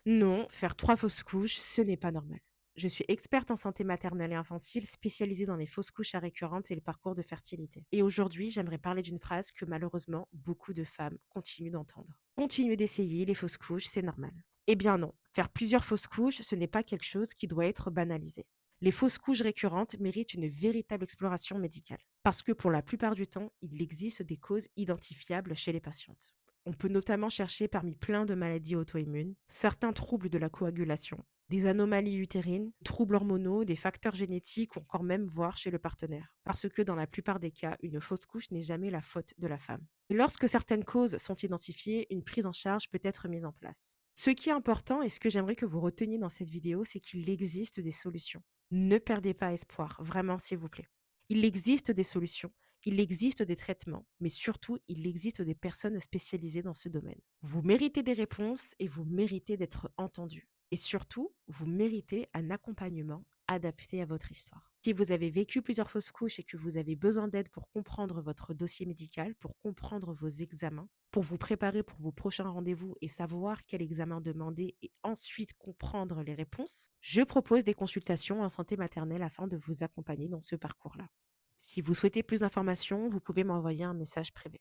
Non, faire 3 fausses couches, ce n'est pas normal. Je suis experte en santé maternelle et infantile, spécialisée dans les fausses couches à récurrentes et le parcours de fertilité. Et aujourd'hui, j'aimerais parler d'une phrase que malheureusement beaucoup de femmes continuent d'entendre. Continuer d'essayer les fausses couches, c'est normal. Eh bien non, faire plusieurs fausses couches, ce n'est pas quelque chose qui doit être banalisé. Les fausses couches récurrentes méritent une véritable exploration médicale. Parce que pour la plupart du temps, il existe des causes identifiables chez les patientes. On peut notamment chercher parmi plein de maladies auto-immunes, certains troubles de la coagulation, des anomalies utérines, troubles hormonaux, des facteurs génétiques ou encore même voir chez le partenaire. Parce que dans la plupart des cas, une fausse couche n'est jamais la faute de la femme. Et lorsque certaines causes sont identifiées, une prise en charge peut être mise en place. Ce qui est important et ce que j'aimerais que vous reteniez dans cette vidéo, c'est qu'il existe des solutions. Ne perdez pas espoir, vraiment s'il vous plaît. Il existe des solutions. Il existe des traitements, mais surtout, il existe des personnes spécialisées dans ce domaine. Vous méritez des réponses et vous méritez d'être entendu. Et surtout, vous méritez un accompagnement adapté à votre histoire. Si vous avez vécu plusieurs fausses couches et que vous avez besoin d'aide pour comprendre votre dossier médical, pour comprendre vos examens, pour vous préparer pour vos prochains rendez-vous et savoir quel examen demander et ensuite comprendre les réponses, je propose des consultations en santé maternelle afin de vous accompagner dans ce parcours-là. Si vous souhaitez plus d'informations, vous pouvez m'envoyer un message privé.